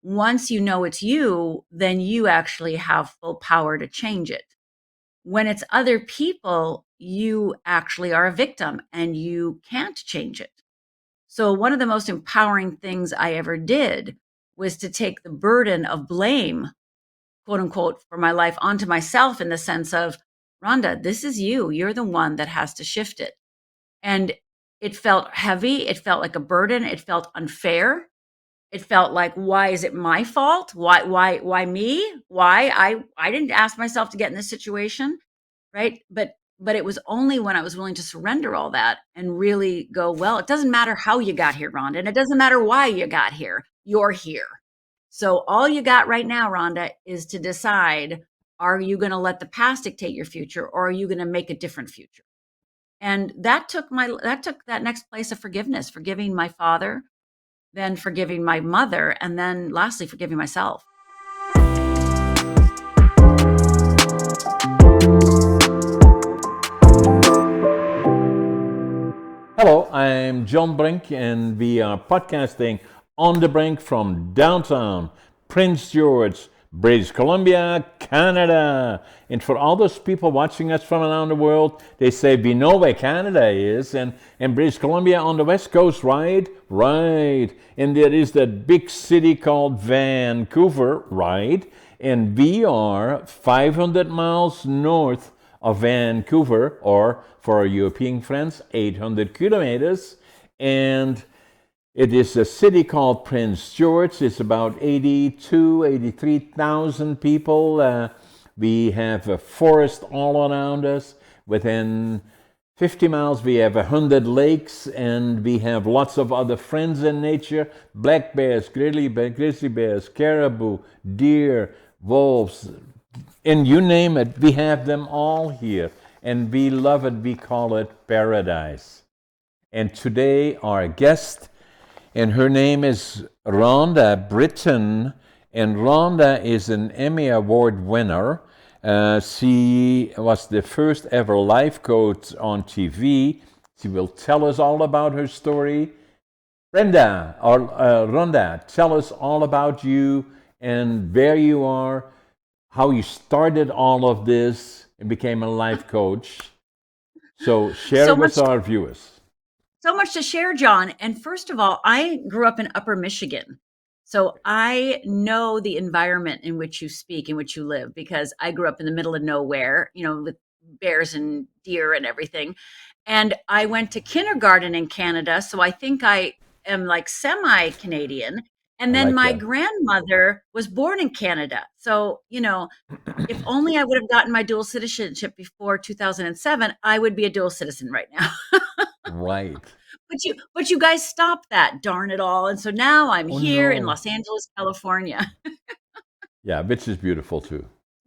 once you know it's you, then you actually have full power to change it. When it's other people, you actually are a victim and you can't change it. So, one of the most empowering things I ever did was to take the burden of blame, quote unquote, for my life onto myself in the sense of, Rhonda, this is you. You're the one that has to shift it. And it felt heavy. It felt like a burden. It felt unfair. It felt like, why is it my fault? Why me? Why I didn't ask myself to get in this situation, right? But it was only when I was willing to surrender all that and really go, well, it doesn't matter how you got here, Rhonda, and it doesn't matter why you got here. You're here. So all you got right now, Rhonda, is to decide, are you going to let the past dictate your future, or are you going to make a different future? And that took that next place of forgiveness, forgiving my father, then forgiving my mother, and then lastly forgiving myself. Hello, I'm John Brink, and we are podcasting on the Brink from downtown Prince George, British Columbia, Canada. And for all those people watching us from around the world, they say, we know where Canada is, and British Columbia on the west coast, right? Right. And there is that big city called Vancouver, right? And we are 500 miles north of Vancouver, or for our European friends, 800 kilometers. And it is a city called Prince George. It's about 83,000 people. We have a forest all around us. Within 50 miles, we have 100 lakes, and we have lots of other friends in nature: black bears, grizzly bears, caribou, deer, wolves, and you name it, we have them all here. And we love it. We call it paradise. And today, our guest, and her name is Rhonda Britten. And Rhonda is an Emmy Award winner. She was the first ever life coach on TV. She will tell us all about her story. Rhonda, tell us all about you and where you are, how you started all of this and became a life coach. So share So it much with our viewers. So much to share, John. And first of all, I grew up in Upper Michigan. So I know the environment in which you speak, in which you live, because I grew up in the middle of nowhere, with bears and deer and everything. And I went to kindergarten in Canada. So I think I am like semi Canadian. I And then like my that. grandmother was born in Canada. So, if only I would have gotten my dual citizenship before 2007, I would be a dual citizen right now. Right. But you guys stopped that, darn it all. And so now I'm Oh here in no. Los Angeles, California. Yeah, which is beautiful too.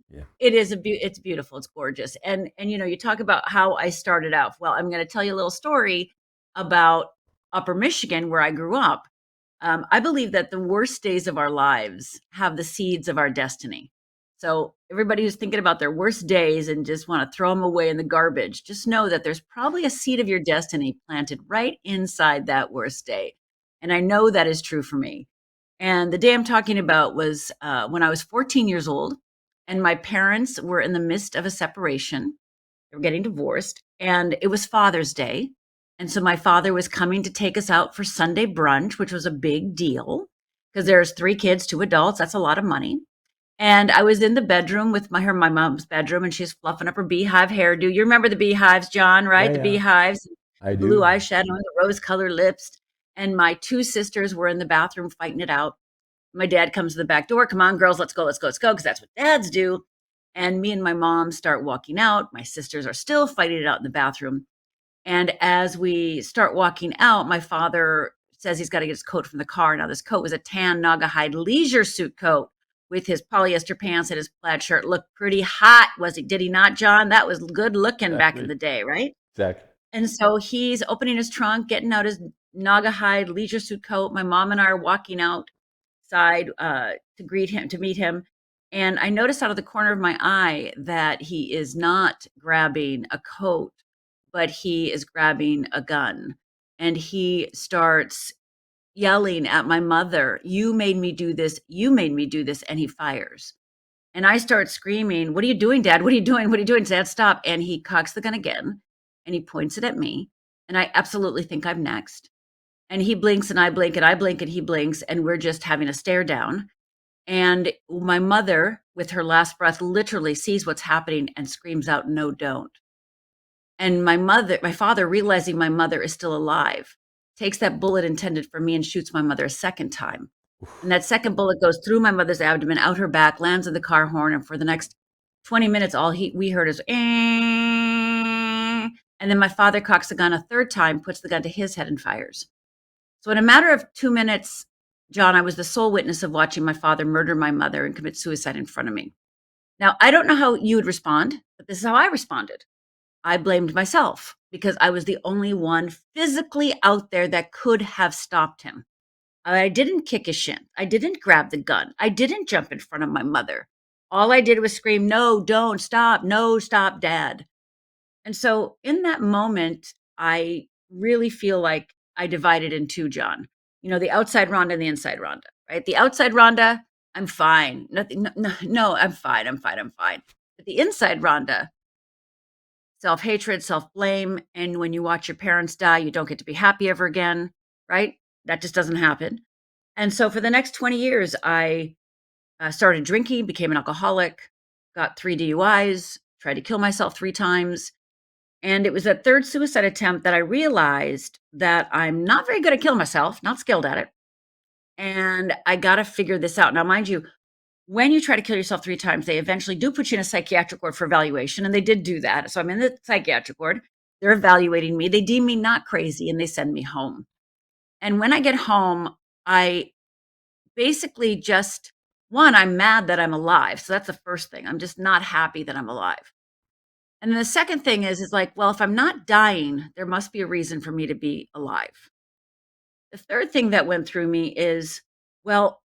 Yeah. It's beautiful, it's gorgeous. And you talk about how I started out. Well, I'm going to tell you a little story about Upper Michigan where I grew up. I believe that the worst days of our lives have the seeds of our destiny. So everybody who's thinking about their worst days and just want to throw them away in the garbage, just know that there's probably a seed of your destiny planted right inside that worst day. And I know that is true for me. And the day I'm talking about was when I was 14 years old, and my parents were in the midst of a separation. They were getting divorced, and it was Father's Day. And so my father was coming to take us out for Sunday brunch, which was a big deal because there's three kids, two adults. That's a lot of money. And I was in the bedroom with my mom's bedroom, and she's fluffing up her beehive hairdo. You remember the beehives, John, right? Yeah, The yeah. beehives, I the blue do. eyeshadow, and the rose-colored lips. And my two sisters were in the bathroom fighting it out. My dad comes to the back door. Come on, girls, let's go, let's go, let's go, because that's what dads do. And me and my mom start walking out. My sisters are still fighting it out in the bathroom. And as we start walking out, my father says he's got to get his coat from the car. Now, this coat was a tan Naugahyde leisure suit coat with his polyester pants and his plaid shirt. Looked pretty hot, was he? Did he not, John? That was good looking back in Exactly. the day, right? Exactly. And so he's opening his trunk, getting out his Naugahyde leisure suit coat. My mom and I are walking outside to meet him. And I noticed out of the corner of my eye that he is not grabbing a coat, but he is grabbing a gun. And he starts, yelling at my mother, "You made me do this. You made me do this." And he fires. And I start screaming, "What are you doing, Dad? What are you doing? What are you doing? Dad, stop." And he cocks the gun again and he points it at me. And I absolutely think I'm next. And he blinks and I blink and I blink and he blinks. And we're just having a stare down. And my mother, with her last breath, literally sees what's happening and screams out, "No, don't." And my father, realizing my mother is still alive, takes that bullet intended for me and shoots my mother a second time. And that second bullet goes through my mother's abdomen, out her back, lands in the car horn, and for the next 20 minutes, we heard is, "Eh." And then my father cocks the gun a third time, puts the gun to his head, and fires. So in a matter of 2 minutes, John, I was the sole witness of watching my father murder my mother and commit suicide in front of me. Now, I don't know how you would respond, but this is how I responded. I blamed myself because I was the only one physically out there that could have stopped him. I didn't kick his shin. I didn't grab the gun. I didn't jump in front of my mother. All I did was scream, "No, don't stop. No, stop, Dad." And so in that moment, I really feel like I divided in two, John. The outside Rhonda and the inside Rhonda, right? The outside Rhonda, I'm fine. Nothing, no, no, no, I'm fine. I'm fine. I'm fine. But the inside Rhonda, self hatred, self blame. And when you watch your parents die, you don't get to be happy ever again, right? That just doesn't happen. And so for the next 20 years, I started drinking, became an alcoholic, got 3 DUIs, tried to kill myself 3 times. And it was that third suicide attempt that I realized that I'm not very good at killing myself, not skilled at it. And I got to figure this out. Now, mind you, when you try to kill yourself 3 times, they eventually do put you in a psychiatric ward for evaluation. And they did do that. So I'm in the psychiatric ward. They're evaluating me. They deem me not crazy and they send me home. And when I get home, I basically just, one, I'm mad that I'm alive. So that's the first thing. I'm just not happy that I'm alive. And then the second thing is like, well, if I'm not dying, there must be a reason for me to be alive. The third thing that went through me is, well,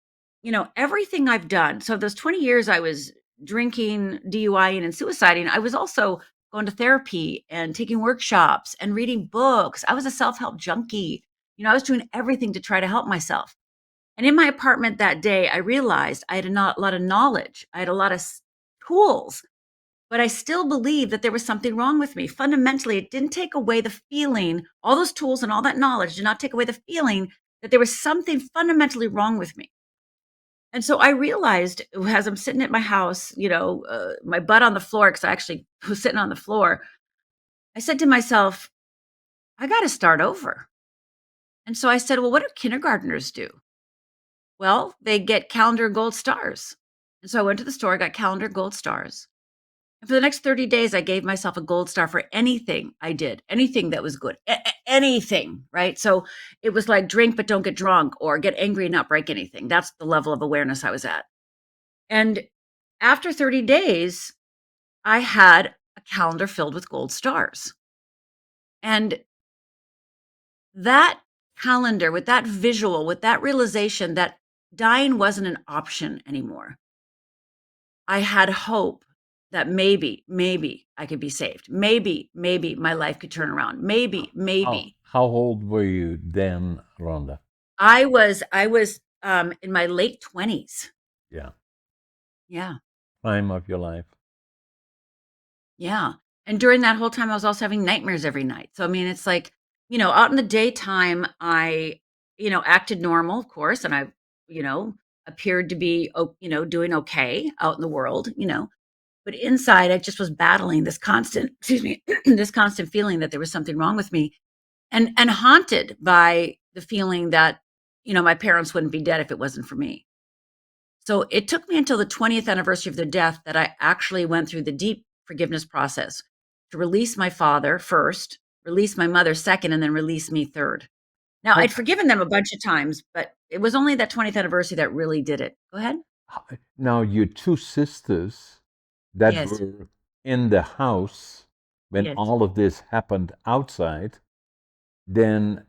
everything I've done. So those 20 years I was drinking, DUIing, and suiciding, I was also going to therapy and taking workshops and reading books. I was a self-help junkie. I was doing everything to try to help myself. And in my apartment that day, I realized I had a lot of knowledge. I had a lot of tools, but I still believed that there was something wrong with me. Fundamentally, it didn't take away the feeling, all those tools and all that knowledge did not take away the feeling that there was something fundamentally wrong with me. And so I realized as I'm sitting at my house, my butt on the floor, because I actually was sitting on the floor, I said to myself, I got to start over. And so I said, well, what do kindergartners do? Well, they get calendar gold stars. And so I went to the store, got calendar gold stars. And for the next 30 days, I gave myself a gold star for anything I did, anything that was good, anything, right? So it was like drink, but don't get drunk, or get angry and not break anything. That's the level of awareness I was at. And after 30 days, I had a calendar filled with gold stars. And that calendar, with that visual, with that realization that dying wasn't an option anymore, I had hope that maybe I could be saved. Maybe my life could turn around. Maybe. How old were you then, Rhonda? I was in my late 20s. Yeah, Yeah. prime of your life. Yeah. And during that whole time I was also having nightmares every night. So I mean, it's like, out in the daytime I, acted normal, of course, and I, you know, appeared to be doing okay out in the world, but inside I just was battling this constant, excuse me, this constant feeling that there was something wrong with me, and haunted by the feeling that, my parents wouldn't be dead if it wasn't for me. So it took me until the 20th anniversary of their death that I actually went through the deep forgiveness process to release my father first, release my mother second, and then release me third. Now, How, I'd forgiven them a bunch of times, but it was only that 20th anniversary that really did it. Go ahead. now, your two sisters that Yes. were in the house when Yes. all of this happened outside, then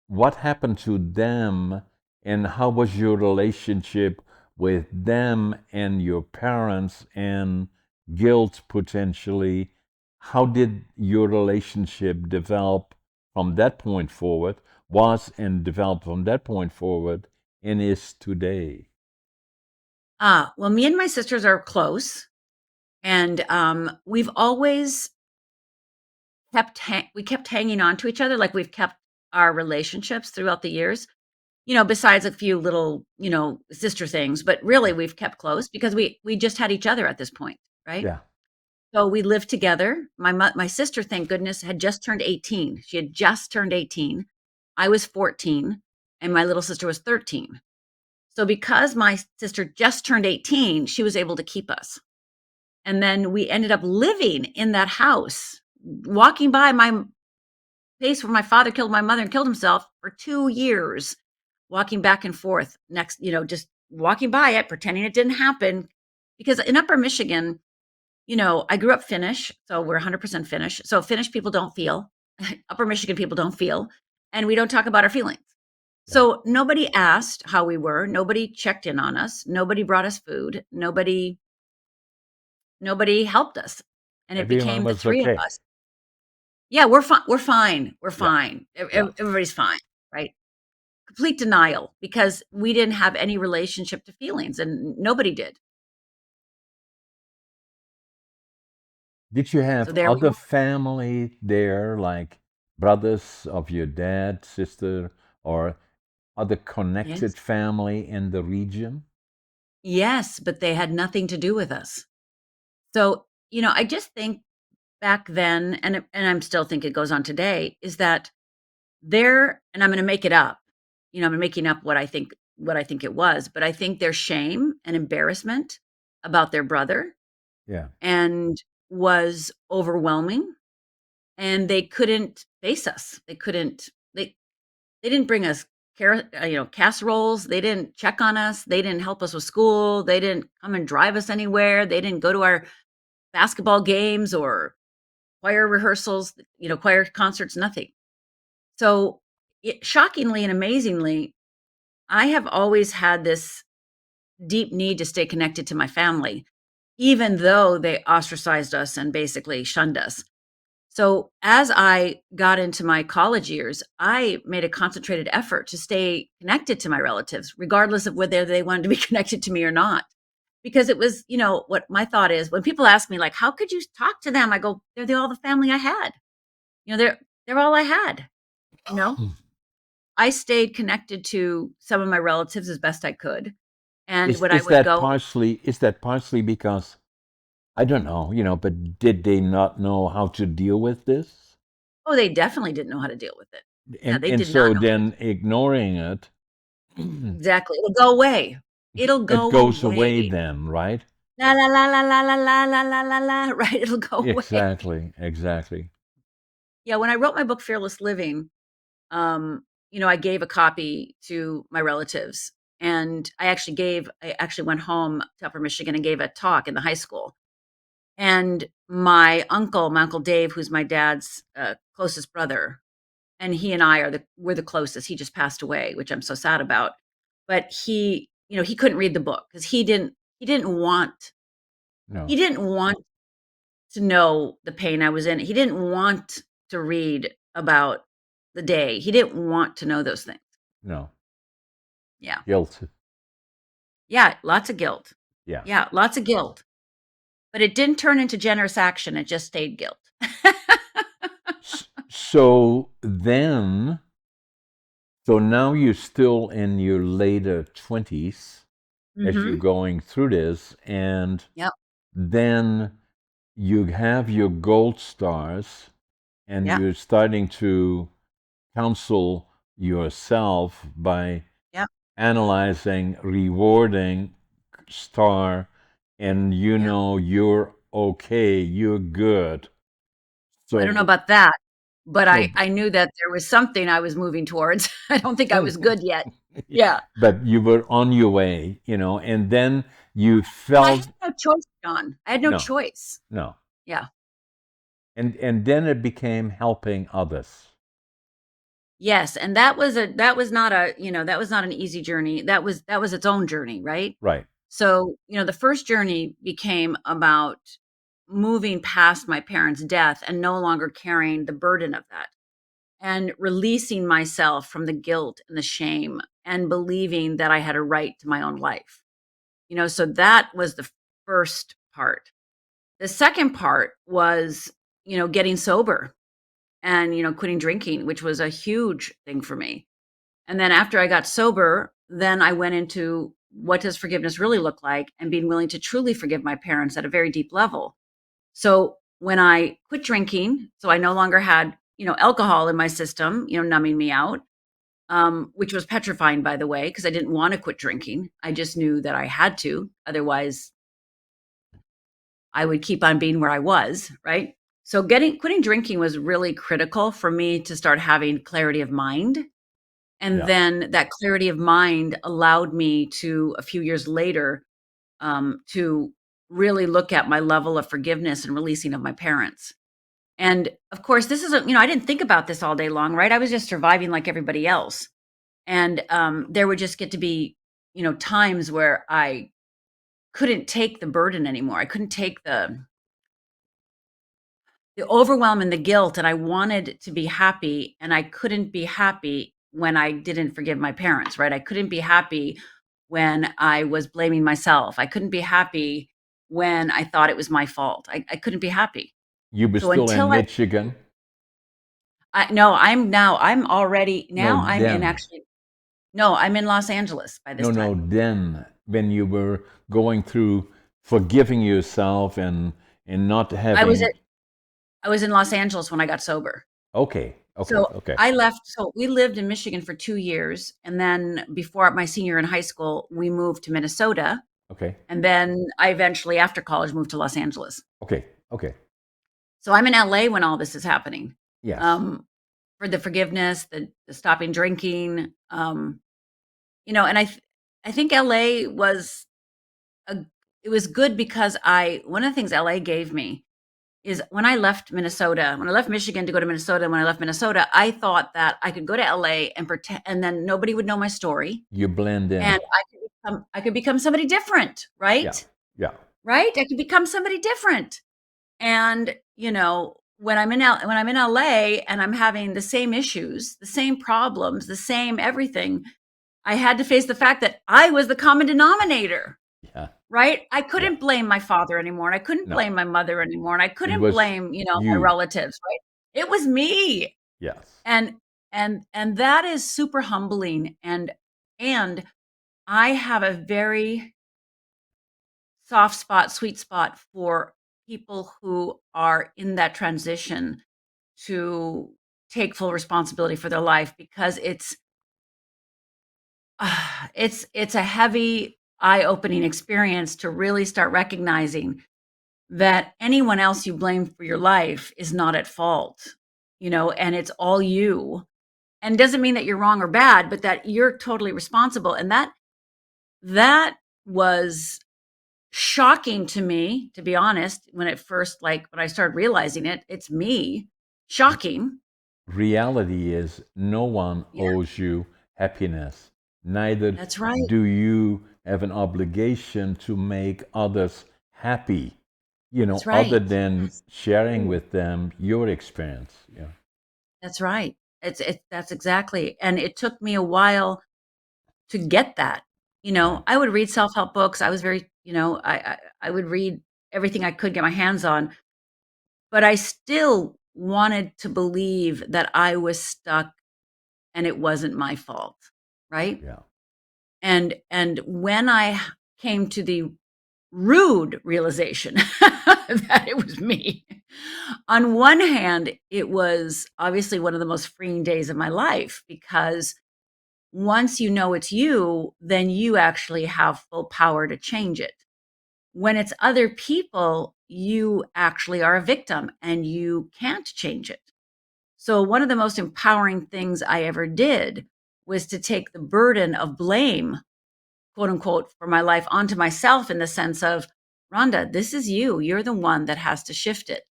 what happened to them and how was your relationship with them and your parents and guilt potentially? How did your relationship develop from that point forward? was and developed from that point forward and is today? Well, me and my sisters are close, and we've always we kept hanging on to each other, like we've kept our relationships throughout the years. Besides a few little, sister things, but really Yeah. we've kept close because we just had each other at this point, right? Yeah. So we lived together. My sister, thank goodness, had just turned 18. She had just turned 18. I was 14, and my little sister was 13. So because my sister just turned 18, she was able to keep us. And then we ended up living in that house, walking by my place where my father killed my mother and killed himself for 2 years, walking back and forth next, just walking by it, pretending it didn't happen. Because in Upper Michigan, I grew up Finnish, so we're 100% Finnish. So Finnish people don't feel, Upper Michigan people don't feel, and we don't talk about our feelings. Yeah. So nobody asked how we were. Nobody checked in on us. Nobody brought us food. Nobody helped us. And it Everyone became the was three of okay. us. Yeah, we're fine. We're fine. We're Yeah. fine. Yeah. Everybody's fine, right? Complete denial because we didn't have any relationship to feelings and nobody did. Did you So have there we other were. family there, like brothers of your dad, sister, or other Yes. connected family in the region? Yes, but they had nothing to do with us. So, I just think back then, and I'm still think it goes on today, is that there, and I'm going to make it up. I'm making up what I think it was, but I think their shame and embarrassment about their brother Yeah. and was overwhelming, and they couldn't face us. They couldn't. They didn't bring us casseroles. They didn't check on us. They didn't help us with school. They didn't come and drive us anywhere. They didn't go to our basketball games or choir rehearsals, choir concerts, nothing. So, shockingly and amazingly, I have always had this deep need to stay connected to my family, even though they ostracized us and basically shunned us. So, as I got into my college years, I made a concentrated effort to stay connected to my relatives, regardless of whether they wanted to be connected to me or not. Because it was, what my thought is when people ask me, like, how could you talk to them? I go, all the family I had. They're all I had. You know, I stayed connected to some of my relatives as best I could. And Is when I is would that go, partially is that partially because I don't know, but did they not know how to deal with this? oh, they definitely didn't know how to deal with it. Yeah, they And did not so know how to then ignoring it, exactly. It'll go away. It'll it go goes away away. then, right? La la la la la la la la la la la. Right? It'll go away. Exactly, exactly. Yeah, when I wrote my book Fearless Living, I gave a copy to my relatives, and I actually went home to Upper Michigan and gave a talk in the high school. And my uncle Dave, who's my dad's closest brother, and he and I we're the closest. He just passed away, which I'm so sad about. But he couldn't read the book because he No, didn't want to know the pain I was in. He didn't want to read about the day. He didn't want to know those things. no. Yeah. Guilt. Yeah, lots of guilt. Yeah. Yeah, lots of guilt. But it didn't turn into generous action. It just stayed guilt. So then, so now you're still in your later 20s as you're Mhm. going through this, and Yep. then you have your gold stars and Yep. you're starting to counsel yourself by Yep. analyzing, rewarding star, and Yep. you're okay, you're good. I don't know So, about that, but I no, I knew that there was something I was moving towards. I don't think I was good yet. Yeah. but you were on your way, and then you Well, I had felt no choice, John. I had no no, choice. no, Yeah. and then it became helping others, Yes, and that was not an easy journey. That was its own journey, right? right? So, the first journey became about moving past my parents' death and no longer carrying the burden of that. and releasing myself from the guilt and the shame and believing that I had a right to my own life. So that was the first part. The second part was, getting sober and, quitting drinking, which was a huge thing for me. And then after I got sober, then I went into what does forgiveness really look like and being willing to truly forgive my parents at a very deep level. So when I quit drinking, so I no longer had, alcohol in my system, numbing me out, which was petrifying, by the way, because I didn't want to quit drinking. I just knew that I had to. Otherwise, I would keep on being where I was, right? So quitting drinking was really critical for me to start having clarity of mind. And Yeah. then that clarity of mind allowed me to, a few years later, to really look at my level of forgiveness and releasing of my parents. And of course, this isn't, I didn't think about this all day long, right? I was just surviving like everybody else. And there would just get to be, times where I couldn't take the burden anymore. I couldn't take the overwhelm and the guilt, and I wanted to be happy, and I couldn't be happy when I didn't forgive my parents, right? I couldn't be happy when I was blaming myself. I couldn't be happy when I thought it was my fault. I couldn't be happy. You were So still in until Michigan? no, I'm already, No, now I'm in then. actually, no, I'm in Los Angeles by this No, no, time. then when you were going through forgiving yourself and not I was having. at, I was in Los Angeles when I got sober. Okay, okay, So okay, I left. So we lived in Michigan for 2 years. And then before my senior in high school, we moved to Minnesota. okay, And then I eventually, after college, moved to Los Angeles. okay, okay. So I'm in LA when all this is happening, Yes. um, for the forgiveness, the stopping drinking. And I think LA was a, it was good because one of the things LA gave me is when I left Minnesota, when I left Michigan to go to Minnesota, and when I left Minnesota, I thought that I could go to LA and pretend, and then nobody would know my story, You blend and in. I could become somebody different, Yeah, right? yeah. Right? I could become somebody different. And, when I'm in LA and I'm having the same issues, the same problems, the same everything, I had to face the fact that I was the common denominator. Yeah, Right? I yeah. couldn't blame my father anymore, and I couldn't No, blame my mother anymore, and I it couldn't was blame, my you. relatives, right? It was me. Yes. And and that is super humbling, and I have a very soft spot, sweet spot for people who are in that transition to take full responsibility for their life, because it's a heavy, eye-opening experience to really start recognizing that anyone else you blame for your life is not at fault, and it's all you. And doesn't mean that you're wrong or bad, but that you're totally responsible. And that was shocking to me, to be honest, when it first, like when I started realizing it's me. Shocking. Reality is no one Yeah, owes you happiness. Neither that's right. do you have an obligation to make others happy, That's other right. than sharing with them your experience. Yeah. That's right. That's exactly. And it took me a while to get that. Right. I would read self-help books. I was very, I would read everything I could get my hands on, but I still wanted to believe that I was stuck and it wasn't my fault, right? Yeah. And when I came to the rude realization that it was me, on one hand, it was obviously one of the most freeing days of my life, because once you know it's you, then you actually have full power to change it. When it's other people, you actually are a victim and you can't change it. So, one of the most empowering things I ever did was to take the burden of blame, quote unquote, for my life onto myself, in the sense of, Rhonda, this is you. You're the one that has to shift it.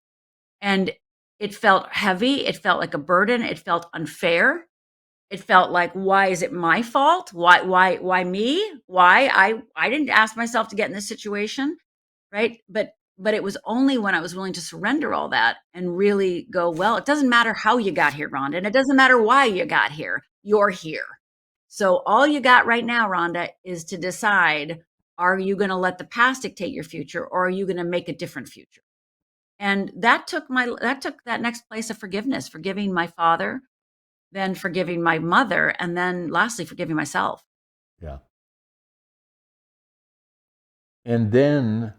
And it felt heavy. It felt like a burden. It felt unfair. It felt like, why is it my fault? Why me? Why I didn't ask myself to get in this situation, right? But But it was only when I was willing to surrender all that and really go, well, it doesn't matter how you got here, Rhonda, and it doesn't matter why you got here. You're here. So all you got right now, Rhonda, is to decide, are you going to let the past dictate your future, or are you going to make a different future? And that took that next place of forgiveness, forgiving my father, then forgiving my mother, and then lastly forgiving myself. Yeah. And then,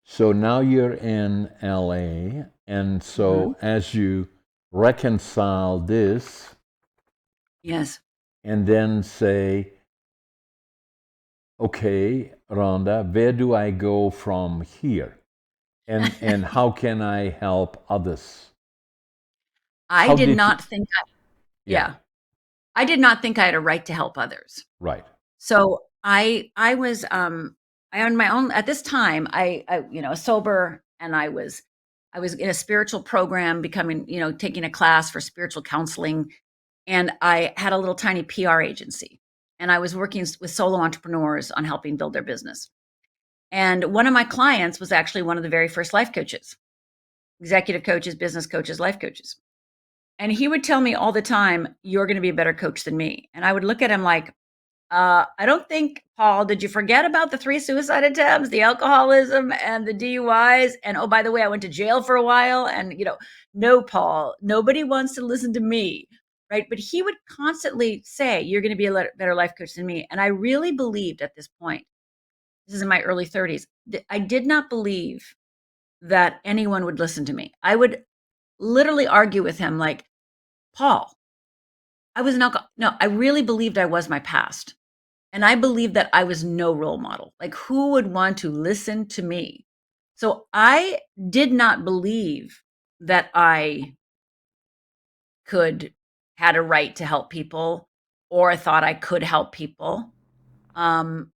so now you're in LA, and Hmm. so as you reconcile this, Yes. and then say, okay, Rhonda, where do I go from here? And how can I help others? I How did did you? not think, Yeah, yeah, I did not think I had a right to help others. right. So I was I owned my own at this time. I sober, and I was in a spiritual program, becoming taking a class for spiritual counseling, and I had a little tiny PR agency, and I was working with solo entrepreneurs on helping build their business. And one of my clients was actually one of the very first life coaches, executive coaches, business coaches, life coaches. And he would tell me all the time, "You're going to be a better coach than me." And I would look at him like, I don't think, Paul, did you forget about the 3 suicide attempts, the alcoholism, and the DUIs? And oh, by the way, I went to jail for a while. And, no, Paul, nobody wants to listen to me. Right. But he would constantly say, "You're going to be a better life coach than me." And I really believed at this point, this is in my early 30s, I did not believe that anyone would listen to me. I would literally argue with him like, "Paul, I was an alcoholic." No, I really believed I was my past. And I believed that I was no role model. Like, who would want to listen to me? So I did not believe that I could had a right to help people, or thought I could help people. Um,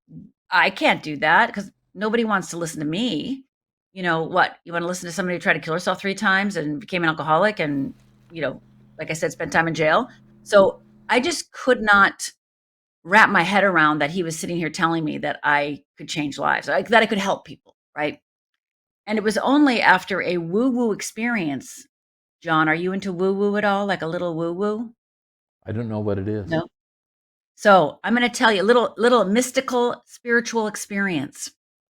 I can't do that because nobody wants to listen to me. What? You want to listen to somebody who tried to kill herself 3 times and became an alcoholic and, you know, like I said, spent time in jail? So I just could not wrap my head around that he was sitting here telling me that I could change lives, that I could help people, right? And it was only after a woo-woo experience. John, are you into woo-woo at all? Like a little woo-woo? I don't know what it is. No. So I'm going to tell you a little mystical spiritual experience.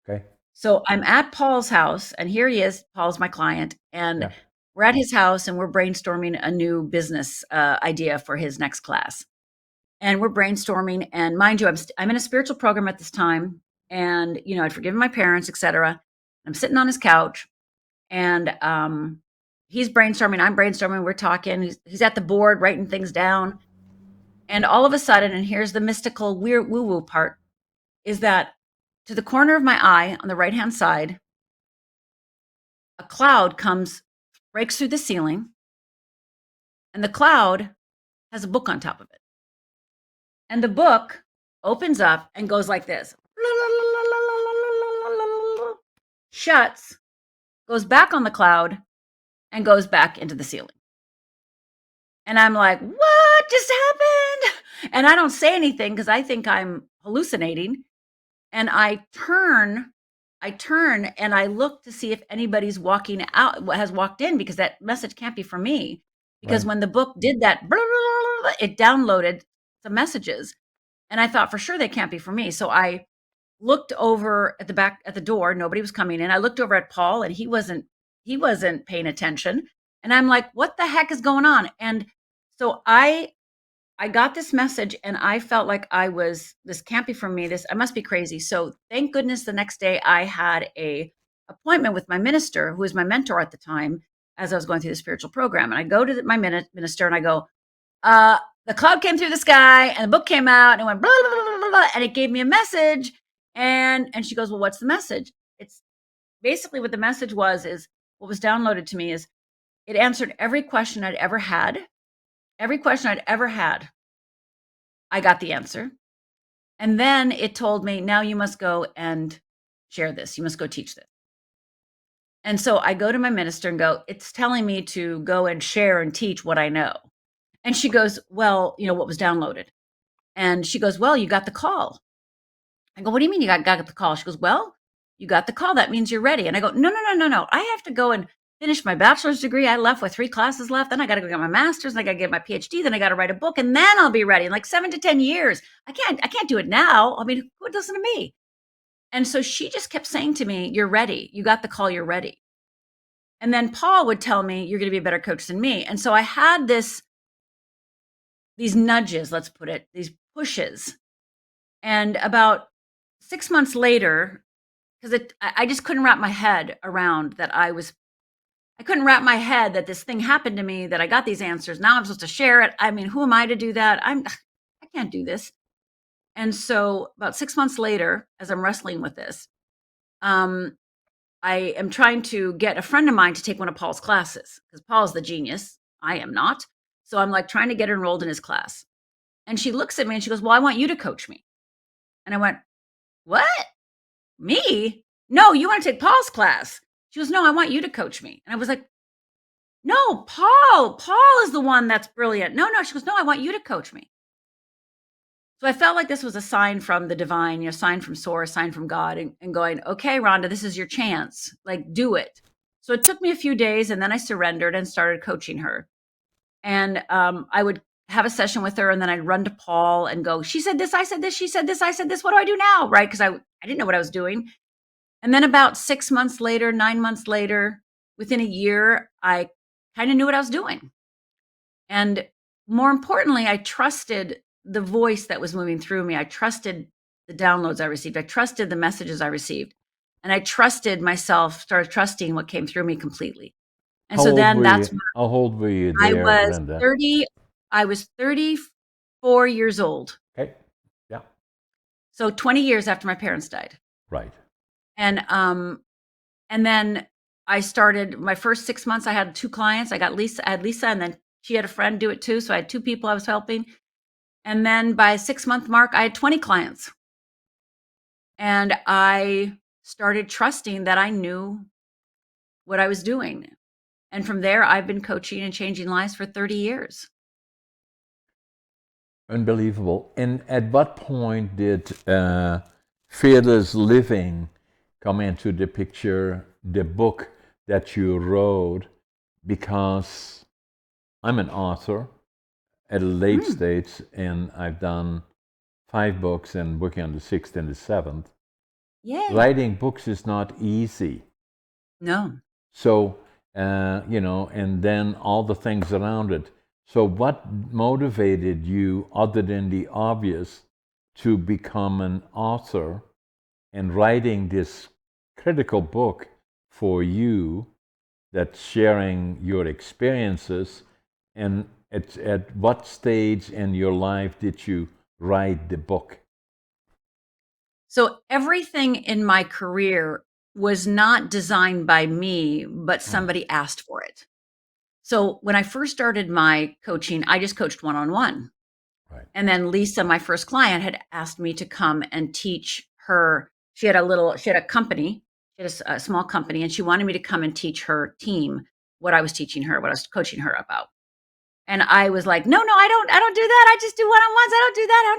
Okay. So I'm at Paul's house, and here he is. Paul's my client, and Yeah. we're at his house, and we're brainstorming a new business idea for his next class. And we're brainstorming, and mind you, I'm in a spiritual program at this time, and I'd forgiven my parents, etc. I'm sitting on his couch, and he's brainstorming, I'm brainstorming, we're talking, he's at the board writing things down, and all of a sudden, and here's the mystical weird woo woo part, is that to the corner of my eye on the right hand side, a cloud breaks through the ceiling, and the cloud has a book on top of it, and the book opens up and goes like this, shuts, goes back on the cloud, and goes back into the ceiling. And I'm like, what just happened? And I don't say anything because I think I'm hallucinating. And I turn and I look to see if anybody's walking out, has walked in, because that message can't be for me. Because Right. when the book did that, it downloaded some messages. And I thought for sure they can't be for me. So I looked over at the back at the door. Nobody was coming in. I looked over at Paul, and he wasn't paying attention. And I'm like, what the heck is going on? And so I got this message, and I felt like this can't be from me. I must be crazy. So thank goodness the next day I had a appointment with my minister, who was my mentor at the time, as I was going through the spiritual program. And I go to my minister and I go, uh, the cloud came through the sky and the book came out and it went blah, blah, blah, blah, blah, and it gave me a message. And she goes, well, what's the message? It's basically, what the message is what was downloaded to me is, it answered every question I'd ever had. Every question I'd ever had, I got the answer. And then it told me, now you must go and share this. You must go teach this. And so I go to my minister and go, it's telling me to go and share and teach what I know. And she goes, well, what was downloaded? And she goes, well, you got the call. I go, what do you mean you got the call? She goes, well, You got the call. That means you're ready. And I go, no, no, no, no, no. I have to go and finish my bachelor's degree. I left with 3 classes left. Then I got to go get my master's, and I got to get my PhD. Then I got to write a book, and then I'll be ready in like 7 to 10 years. I can't do it now. I mean, who would listen to me? And so she just kept saying to me, you're ready. You got the call. You're ready. And then Paul would tell me, you're going to be a better coach than me. And so I had these nudges, let's put it, these pushes. And about 6 months later, because I just couldn't wrap my head around that I couldn't wrap my head that this thing happened to me, that I got these answers. Now I'm supposed to share it. I mean, who am I to do that? I can't do this. And so about 6 months later, as I'm wrestling with this, I am trying to get a friend of mine to take one of Paul's classes, because Paul's the genius. I am not. So I'm like trying to get her enrolled in his class. And she looks at me and she goes, well, I want you to coach me. And I went, what? Me? No, you want to take Paul's class. She goes, no, I want you to coach me. And I was like, no, Paul is the one that's brilliant. No, she goes, no, I want you to coach me. So I felt like this was a sign from the divine, sign from source, sign from God, and going, okay, Rhonda, this is your chance. Like, do it. So it took me a few days, and then I surrendered and started coaching her. And I would have a session with her, and then I'd run to Paul and go, she said this, I said this, she said this, I said this. What do I do now? Right? Because I didn't know what I was doing. And then about 6 months later, 9 months later, within a year, I kind of knew what I was doing. And more importantly, I trusted the voice that was moving through me. I trusted the downloads I received. I trusted the messages I received. And I trusted myself, started trusting what came through me completely. And so then that's when How old were you I there, was Brenda? 30. I was 34 years old. Okay. Yeah. So 20 years after my parents died. Right. And then I started my first 6 months. I had 2 clients. I had Lisa, and then she had a friend do it too. So I had 2 people I was helping. And then by 6-month mark, I had 20 clients. And I started trusting that I knew what I was doing. And from there, I've been coaching and changing lives for 30 years. Unbelievable. And at what point did Fearless Living come into the picture, the book that you wrote? Because I'm an author at a late stage, and I've done 5 books and working on the 6th and the 7th. Yay. Writing books is not easy. No. So, and then all the things around it. So what motivated you, other than the obvious, to become an author and writing this critical book for you that's sharing your experiences? And at what stage in your life did you write the book? So everything in my career was not designed by me, but somebody asked for it. So when I first started my coaching, I just coached one-on-one. Right. And then Lisa, my first client, had asked me to come and teach her. She had a company, she had a small company, and she wanted me to come and teach her team what I was teaching her, what I was coaching her about. And I was like, no, I don't do that. I just do one-on-ones. I don't do that.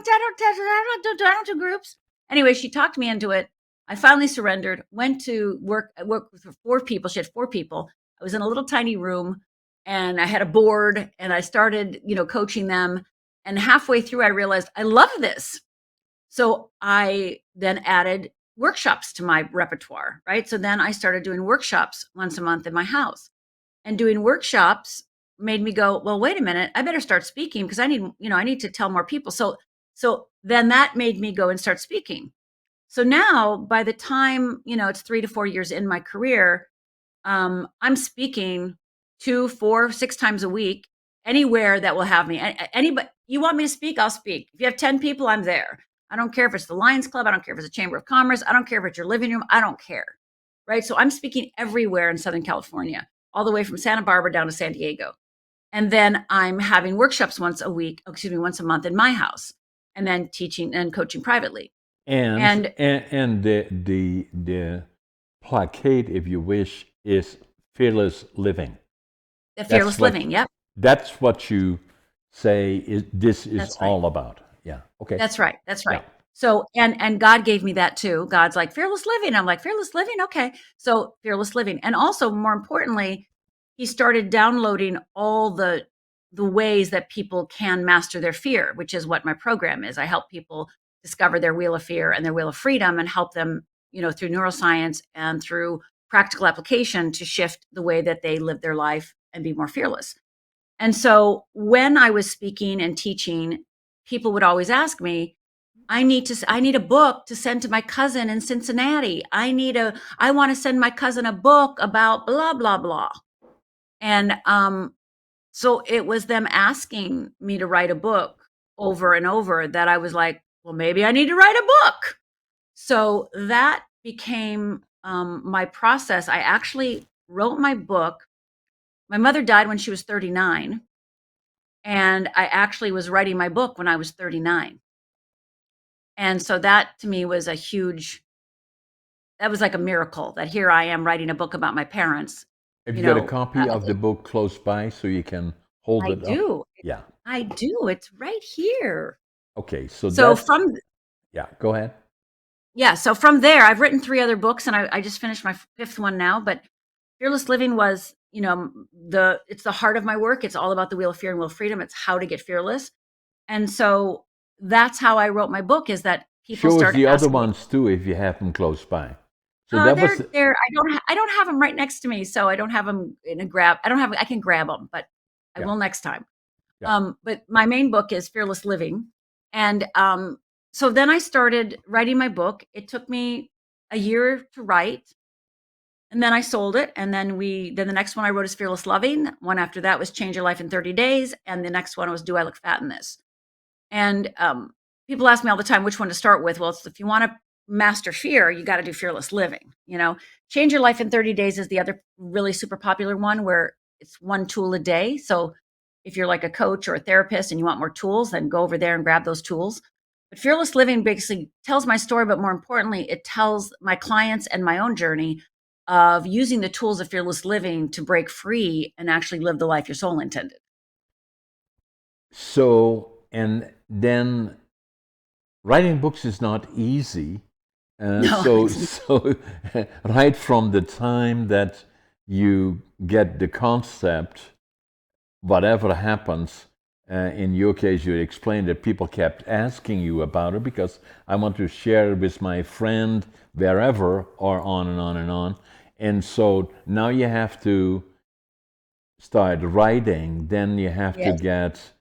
I don't do groups. Anyway, she talked me into it. I finally surrendered, went to work with 4 people. She had 4 people. I was in a little tiny room, and I had a board, and I started, coaching them. And halfway through, I realized I love this. So I then added workshops to my repertoire, right? So then I started doing workshops once a month in my house. And doing workshops made me go, well, wait a minute, I better start speaking, because I need to tell more people. So then that made me go and start speaking. So now by the time, it's 3 to 4 years in my career, I'm speaking 2, 4, 6 times a week, anywhere that will have me. Anybody, you want me to speak, I'll speak. If you have 10 people, I'm there. I don't care if it's the Lions Club. I don't care if it's a Chamber of Commerce. I don't care if it's your living room. I don't care. Right. So I'm speaking everywhere in Southern California, all the way from Santa Barbara down to San Diego. And then I'm having workshops once a month in my house, and then teaching and coaching privately. And the placate, if you wish, is Fearless Living. The Fearless Living, yep. That's what you say this is That's right. all about. Yeah. Okay. That's right. Yeah. So, and God gave me that too. God's like, fearless living. I'm like, fearless living? Okay. So fearless living. And also, more importantly, he started downloading all the ways that people can master their fear, which is what my program is. I help people discover their wheel of fear and their wheel of freedom and help them, through neuroscience and through practical application to shift the way that they live their life and be more fearless. And so when I was speaking and teaching, people would always ask me, I need a book to send to my cousin in Cincinnati. I want to send my cousin a book about blah blah blah. And so it was them asking me to write a book over and over that I was like, well, maybe I need to write a book. So that became my process. I actually wrote my book. My mother died when she was 39, and I actually was writing my book when I was 39. And so that to me was that was like a miracle that here I am writing a book about my parents. Have You you got a know, copy of the book close by so you can hold I it up? do. Yeah. I do. It's right here. Okay, so So that, from yeah, go ahead. Yeah, so from there, I've written 3 other books, and I just finished my 5th one now, but Fearless Living was, it's the heart of my work. It's all about the wheel of fear and wheel of freedom. It's how to get fearless. And so that's how I wrote my book, is that people Show us started the other asking me, ones too if you have them close by. So that was, I don't have them right next to me, so I don't have them in a grab. I can grab them, but I yeah, will next time. yeah. But my main book is Fearless Living. And so then I started writing my book. It took me a year to write, and then I sold it. And then the next one I wrote is Fearless Loving. One after that was Change Your Life in 30 Days. And the next one was Do I Look Fat in This? And people ask me all the time which one to start with. Well, if you want to master fear, you got to do Fearless Living. Change Your Life in 30 Days is the other really super popular one, where it's one tool a day. So if you're like a coach or a therapist and you want more tools, then go over there and grab those tools. But Fearless Living basically tells my story, but more importantly, it tells my clients and my own journey of using the tools of Fearless Living to break free and actually live the life your soul intended. So, and then writing books is not easy. No, So, it's so right from the time that you get the concept, whatever happens, in your case, you explained that people kept asking you about it because I want to share it with my friend wherever, or on and on and on. And so now you have to start writing, then you have to yes, get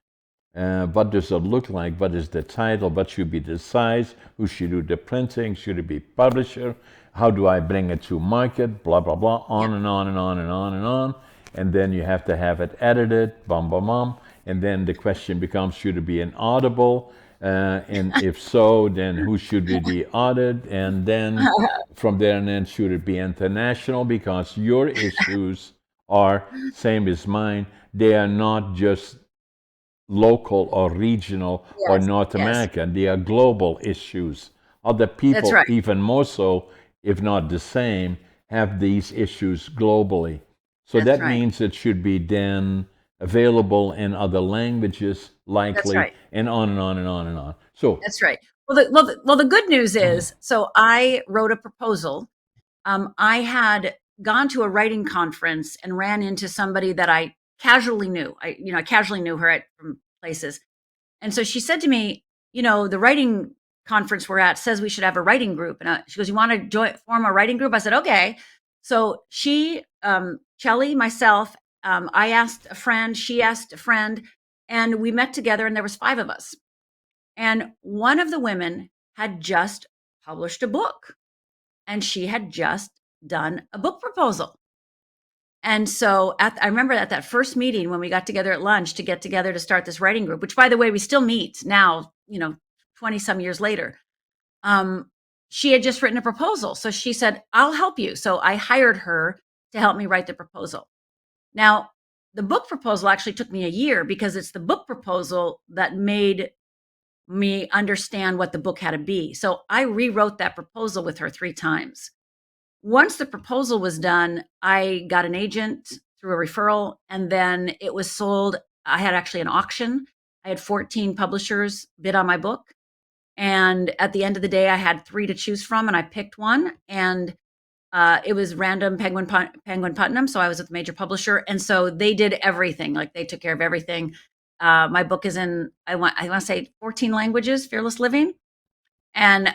what does it look like? What is the title? What should be the size? Who should do the printing? Should it be publisher? How do I bring it to market? Blah, blah, blah, yeah, on and on and on and on and on. And then you have to have it edited, bum, bum, bum. And then the question becomes, should it be an audible? And if so, then who should be the audit? And then from there, and then should it be international? Because your issues are same as mine. They are not just local or regional or yes, North yes. American. They are global issues. Other That's people, right. even more so, if not the same, have these issues globally. So That's that right. means it should be then available in other languages, That's likely, right. and on and on and on and on. So, That's right. Well, the good news is, so I wrote a proposal. I had gone to a writing conference and ran into somebody that I casually knew. I casually knew her from places. And so she said to me, the writing conference we're at says we should have a writing group. And she goes, you want to form a writing group? I said, okay. So Shelly, myself, I asked a friend, she asked a friend, and we met together, and there was 5 of us. And one of the women had just published a book, and she had just done a book proposal. And so I remember at that first meeting when we got together at lunch to get together to start this writing group, which by the way, we still meet now, 20 some years later. Um, she had just written a proposal. So she said, I'll help you. So I hired her to help me write the proposal. Now, the book proposal actually took me a year because it's the book proposal that made me understand what the book had to be. So I rewrote that proposal with her 3 times. Once the proposal was done, I got an agent through a referral, and then it was sold. I had actually an auction. I had 14 publishers bid on my book. And at the end of the day, I had three to choose from, and I picked one. And it was random Penguin Putnam. So I was with a major publisher, and so they did everything. Like they took care of everything. My book is in I want to say 14 languages. Fearless Living, and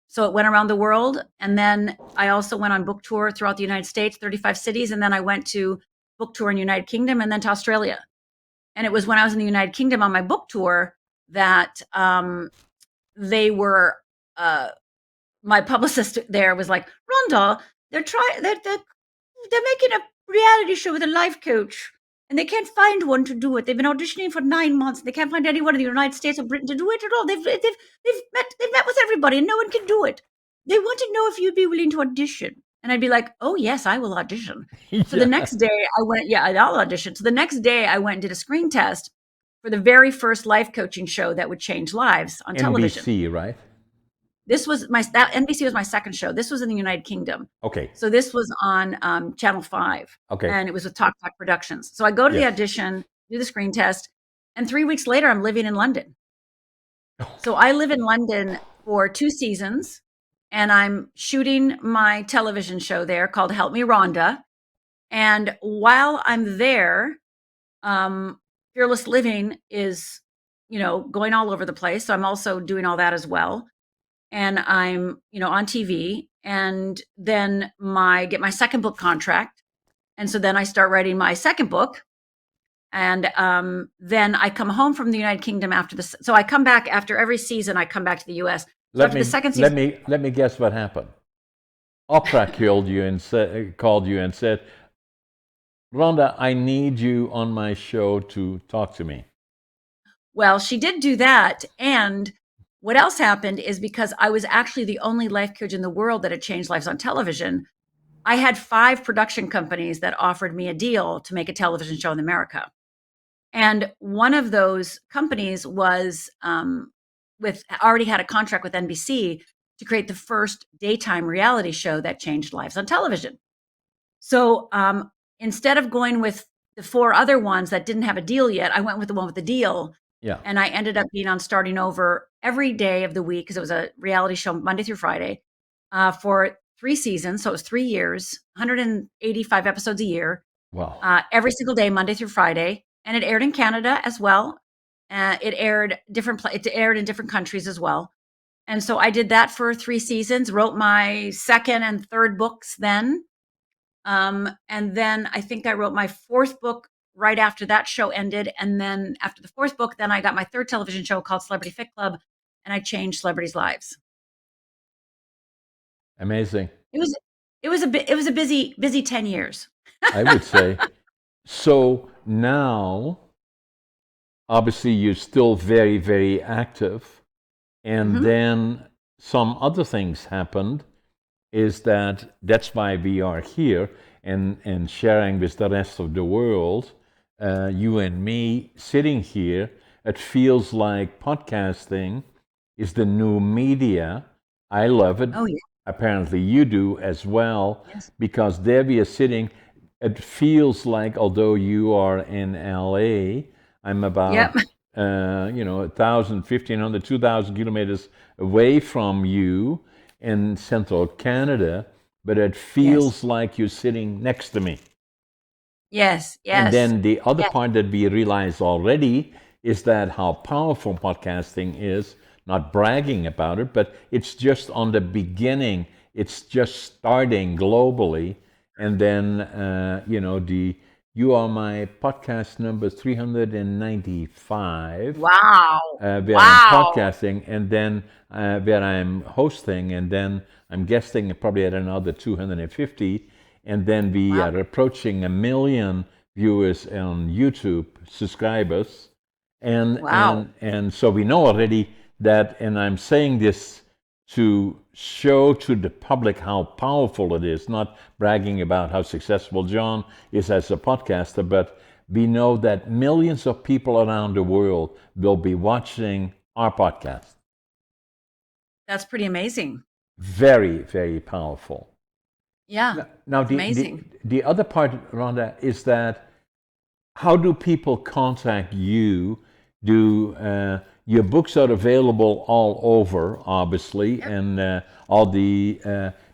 so it went around the world. And then I also went on book tour throughout the United States, 35 cities, and then I went to book tour in United Kingdom, and then to Australia. And it was when I was in the United Kingdom on my book tour that they were my publicist there was like, Rhonda, they're making a reality show with a life coach, and they can't find one to do it. They've been auditioning for 9 months. They can't find anyone in the United States or Britain to do it at all. They've met with everybody, and no one can do it. They want to know if you'd be willing to audition. And I'd be like, oh yes, I will audition. So the Yeah. next day I went, yeah, I'll audition. So the next day I went and did a screen test for the very first life coaching show that would change lives on television. NBC, right? This was that NBC was my second show. This was in the United Kingdom. Okay. So this was on Channel 5, Okay. and it was with Talk Talk Productions. So I go to the Yes. audition, do the screen test, and 3 weeks later, I'm living in London. So I live in London for 2 seasons, and I'm shooting my television show there called Help Me Rhonda. And while I'm there, Fearless Living is, going all over the place. So I'm also doing all that as well, and I'm, on TV, and then get my second book contract. And so then I start writing my second book. And then I come home from the United Kingdom after this. So I come back after every season, I come back to the US. So Let after the me second let season, me let me guess what happened. Oprah called you and said, "Rhonda, I need you on my show to talk to me." well, she did do that. And what else happened is because I was actually the only life coach in the world that had changed lives on television, I had 5 production companies that offered me a deal to make a television show in America. And one of those companies was with already had a contract with NBC to create the first daytime reality show that changed lives on television. So instead of going with the 4 other ones that didn't have a deal yet, I went with the one with the deal. Yeah. And I ended up being on Starting Over every day of the week because it was a reality show Monday through Friday for 3 seasons. So it was 3 years, 185 episodes a year, Wow. every single day, Monday through Friday. And it aired in Canada as well. It aired it aired in different countries as well. And so I did that for 3 seasons, wrote my second and third books then. And then I think I wrote my fourth book right after that show ended. And then after the fourth book, then I got my third television show called Celebrity Fit Club, and I changed celebrities' lives. Amazing. It was it was a busy 10 years. I would say. So now, obviously, you're still very, very active. And Hmm. then some other things happened. Is that's why we are here and sharing with the rest of the world, you and me sitting here. It feels like podcasting is the new media. I love it. Oh, yeah. Apparently, you do as well, Yes. because there we are sitting. It feels like, although you are in LA, I'm Yep. about 1,000, 1,500, 2,000 kilometers away from you in central Canada, but it Yes. feels like you're sitting next to me. Yes. And Yes. then the other Yes. part that we realize already is that how powerful podcasting is, not bragging about it, but it's just on the beginning. It's just starting globally. And then, you are my podcast number 395 Wow. where I'm Wow. podcasting, and then where I'm hosting, and then I'm guesting probably at another 250, and then we Wow. are approaching 1 million viewers on YouTube, subscribers, Wow. and so we know already that, and I'm saying this to show to the public how powerful it is, not bragging about how successful John is as a podcaster, but we know that millions of people around the world will be watching our podcast. That's pretty amazing. Very, very powerful. Yeah. Now, It's amazing. the other part, Rhonda, is that how do people contact you? do your books are available all over, obviously, Yep. and all the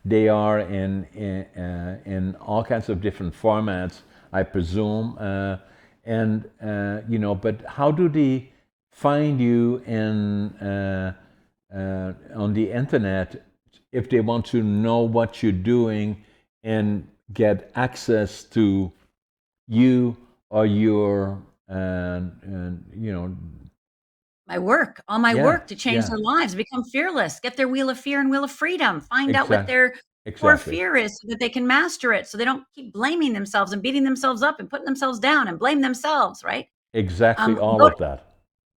they are in all kinds of different formats, I presume. And you know, but how do they find you in on the internet if they want to know what you're doing and get access to you or your you know, All my yeah, work to change yeah, their lives, become fearless, get their wheel of fear and wheel of freedom, find out what exactly, their core exactly, fear is so that they can master it, so they don't keep blaming themselves and beating themselves up and putting themselves down and blame themselves, right? exactly, all Go of that.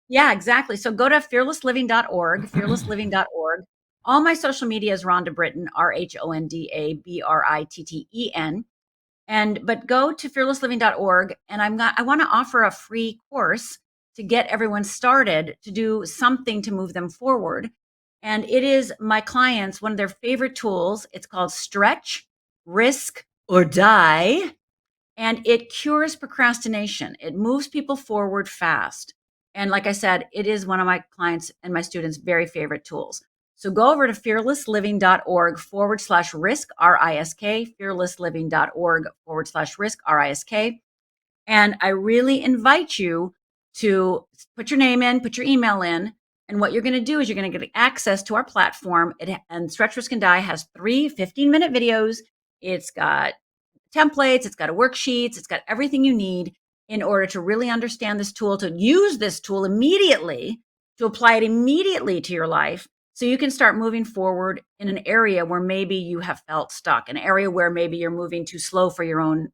Yeah, exactly. So go to fearlessliving.org, fearlessliving.org. All my social media is Rhonda Britten, RhondaBritten. And but go to fearlessliving.org and I want to offer a free course to get everyone started to do something to move them forward. And it is my clients one of their favorite tools. It's called Stretch, Risk or Die, and it cures procrastination. It moves people forward fast. And like I said, it is one of my clients and my students' very favorite tools. So go over to fearlessliving.org/risk, RISK, fearlessliving.org/risk, RISK. And I really invite you to put your name in, put your email in. And what you're going to do is you're going to get access to our platform. And Stretch Risk and Die has 3 15-minute videos. It's got templates, it's got a worksheets, it's got everything you need in order to really understand this tool, to use this tool immediately, to apply it immediately to your life so you can start moving forward in an area where maybe you have felt stuck, an area where maybe you're moving too slow for your own,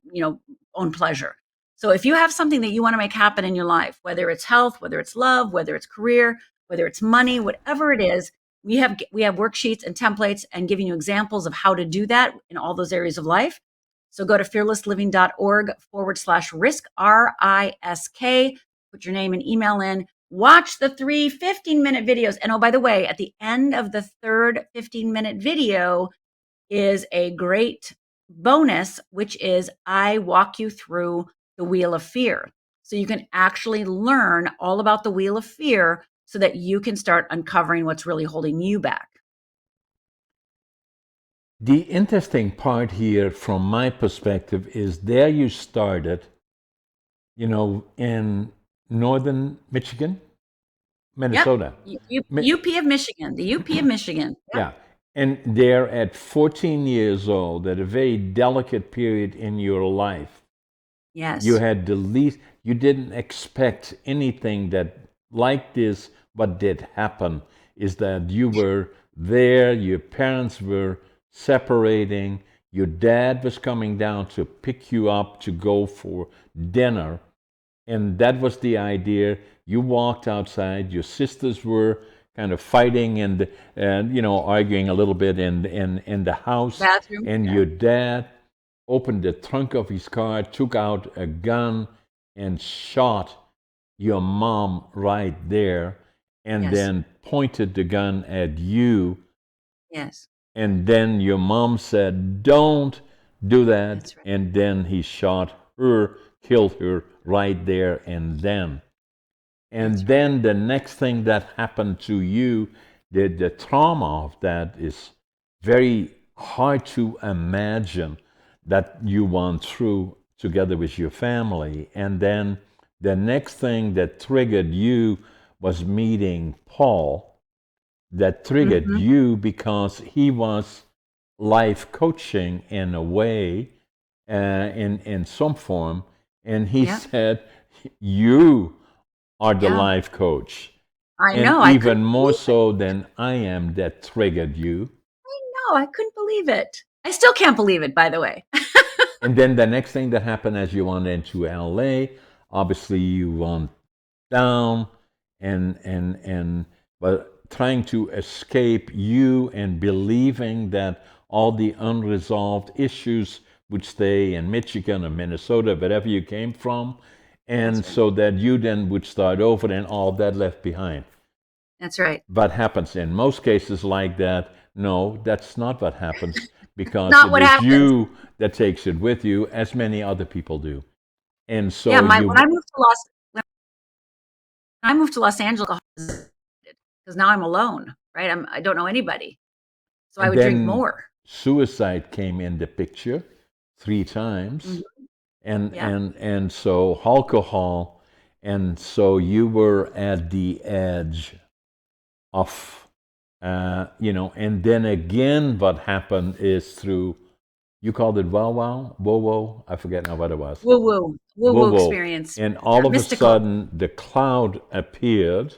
own pleasure. So if you have something that you want to make happen in your life, whether it's health, whether it's love, whether it's career, whether it's money, whatever it is, we have worksheets and templates and giving you examples of how to do that in all those areas of life. So go to fearlessliving.org/risk, RISK, put your name and email in, watch the 3 15-minute videos. And oh, by the way, at the end of the third 15-minute video is a great bonus, which is I walk you through the wheel of fear. So you can actually learn all about the wheel of fear so that you can start uncovering what's really holding you back. The interesting part here, from my perspective, is there you started, you know, in northern Michigan, Yep. Minnesota. UP of Michigan, the UP of Michigan. Yep. Yeah. And there at 14 years old, at a very delicate period in your life, you Yes. had the least, you didn't expect anything that like this. What did happen is that you were there, your parents were separating, your dad was coming down to pick you up to go for dinner, and that was the idea. You walked outside, your sisters were kind of fighting and you know, arguing a little bit in the house, Bathroom. and Yeah. your dad opened the trunk of his car, took out a gun, and shot your mom right there, and Yes. then pointed the gun at you. Yes. And then your mom said, "Don't do that." That's right. And then he shot her, killed her right there and then. And That's right. then the next thing that happened to you, the trauma of that is very hard to imagine that you went through together with your family. And then the next thing that triggered you was meeting Paul, that triggered Mhm. you because he was life coaching in a way, in some form, and he Yeah. said, "You are the Yeah. life coach, I and know. I even couldn't more believe it. so than I am." That triggered you. No, I couldn't believe it. I still can't believe it, by the way. And then the next thing that happened as you went into LA, obviously you went down and but trying to escape you and believing that all the unresolved issues would stay in Michigan or Minnesota, wherever you came from, and That's right. so that you then would start over and all that left behind. That's right. What happens in most cases like that? No, that's not what happens, because Not it what is happens. you that takes it with you, as many other people do. And Yeah, so my when I you, moved to Los I moved to Los Angeles because now I'm alone, right? I don't know anybody. So I And would drink then more. suicide came in the picture 3 times, Mhm. Yeah. and so alcohol, and so you were at the edge of, and then again, what happened is through, you called it wow wow, whoa whoa, I forget now what it was, Woo woo. Woo whoa woo whoa, experience. and Yeah. all of a Mystical. sudden the cloud appeared,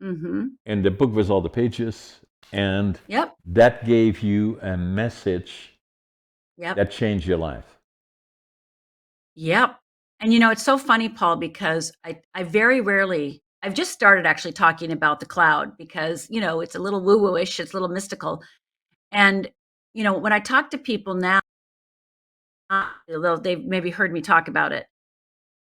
Hmm. and the book was all the pages, and Yep. that gave you a message Yep. that changed your life. Yep. And it's so funny, Paul, because I very rarely, I've just started actually talking about the cloud because, it's a little woo woo ish, it's a little mystical. And, when I talk to people now, they've maybe heard me talk about it.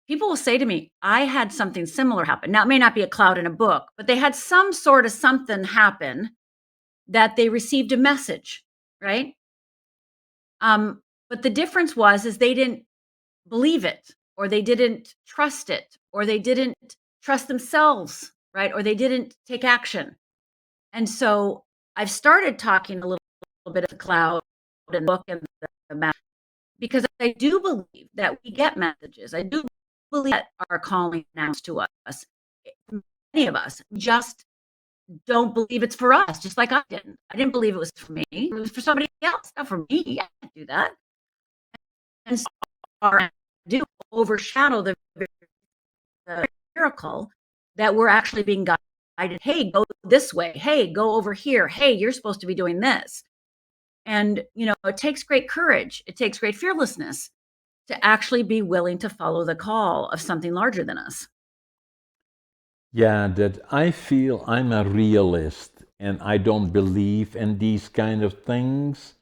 People will say to me, I had something similar happen. Now, it may not be a cloud in a book, but they had some sort of something happen that they received a message, right? But the difference is they didn't believe it, or they didn't trust it, or they didn't trust themselves, right? Or they didn't take action. And so I've started talking a little bit of the cloud and book and the map because I do believe that we get messages. I do believe that our calling announced to us. Many of us just don't believe it's for us, just like I didn't. I didn't believe it was for me. It was for somebody else, not for me. I can't do that. And so our do overshadow the miracle that we're actually being guided. Hey, go this way. Hey, go over here. Hey, you're supposed to be doing this. And, it takes great courage. It takes great fearlessness to actually be willing to follow the call of something larger than us. Yeah, that I feel I'm a realist and I don't believe in these kind of things.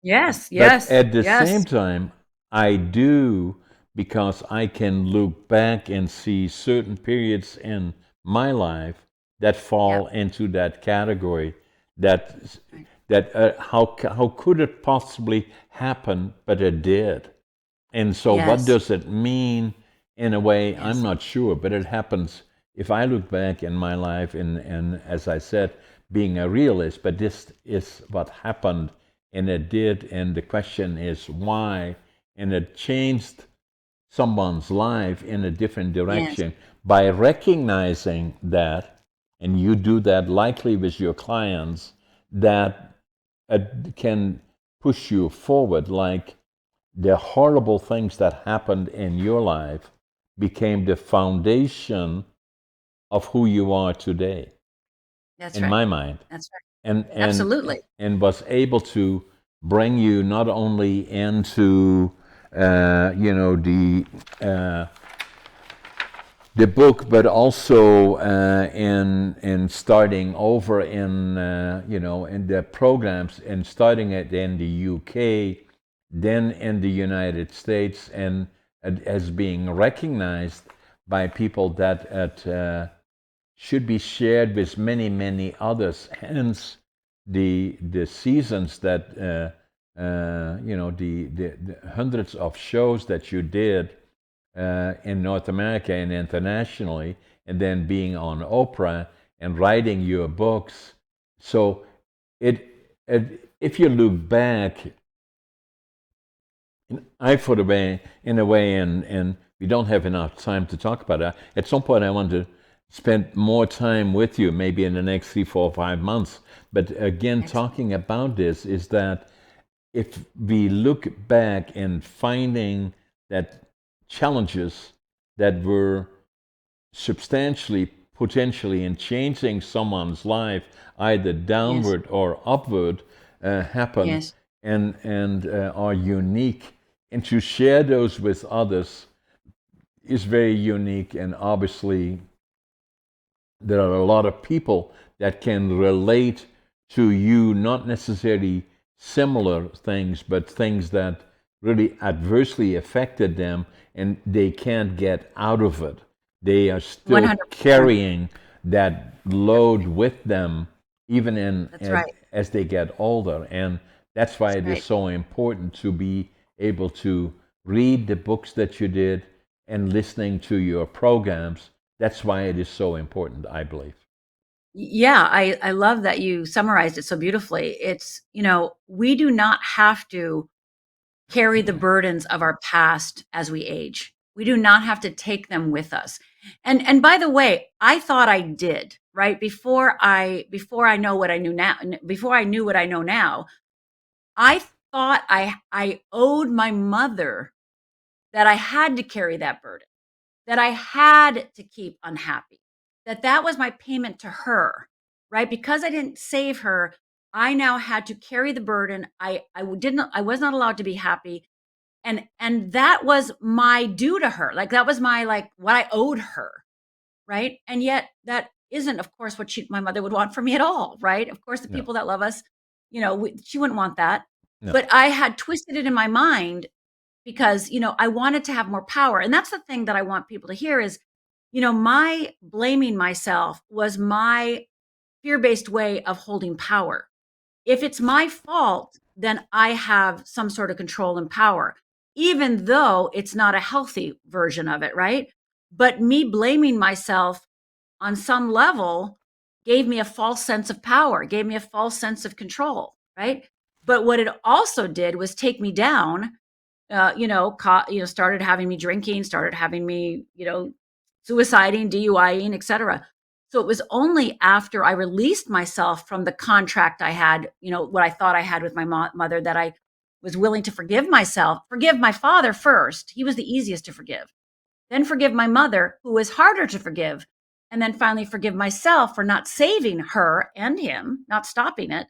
Yes, But yes, at the same yes. time, I do, because I can look back and see certain periods in my life that fall Yep. into that category. That Right. how could it possibly happen? But it did. And so, what Yes, does it mean? In a way, I'm yes, not sure, but it happens. If I look back in my life, and as I said, being a realist, but this is what happened, and it did, and the question is why, and it changed someone's life in a different yes, direction by recognizing that, and you do that likely with your clients, that it can push you forward, like the horrible things that happened in your life became the foundation of who you are today, that's in right. my mind, That's right. and Absolutely. was able to bring you not only into uh, the book, but also in starting over in in the programs, and starting it in the UK, then in the United States, and as being recognized by people that should be shared with many others. Hence, the seasons that the hundreds of shows that you did in North America and internationally, and then being on Oprah and writing your books. So if you look back, I put away in a way, and we don't have enough time to talk about it. At some point, I want to spend more time with you, maybe in the next 3, 4, 5 months. But again, Excellent. talking about this is that if we look back and finding that challenges that were substantially potentially in changing someone's life, either Yes, downward or upward, happen, yes, and are unique, and to share those with others is very unique. And obviously there are a lot of people that can relate to you, not necessarily similar things, but things that really adversely affected them, and they can't get out of it. They are still 100%. carrying that That's load right. with them, even That's right. as they get older. And that's why That's it is right. so important to be able to read the books that you did and listening to your programs, That's why it is so important, I believe. Yeah, I love that you summarized it so beautifully. It's, we do not have to carry the burdens of our past as we age. We do not have to take them with us. And by the way, I thought I did, right? Before I know what I knew now, before I knew what I know now, I thought I owed my mother, that I had to carry that burden, that I had to keep unhappy, that was my payment to her, right? Because I didn't save her, I now had to carry the burden. I was not allowed to be happy, and that was my due to her. Like that was my, like, what I owed her, right? And yet that isn't, of course, what my mother would want for me at all, right? Of course, the No, people that love us, she wouldn't want that. no. But I had twisted it in my mind because, I wanted to have more power. And that's the thing that I want people to hear is, my blaming myself was my fear-based way of holding power. If it's my fault, then I have some sort of control and power, even though it's not a healthy version of it, right? But me blaming myself on some level gave me a false sense of power, gave me a false sense of control, right? But what it also did was take me down, started having me drinking, started having me, suiciding, DUIing, etc. So it was only after I released myself from the contract I had, what I thought I had with my mother, that I was willing to forgive myself, forgive my father first. He was the easiest to forgive. Then forgive my mother, who was harder to forgive. And then finally forgive myself for not saving her and him, not stopping it.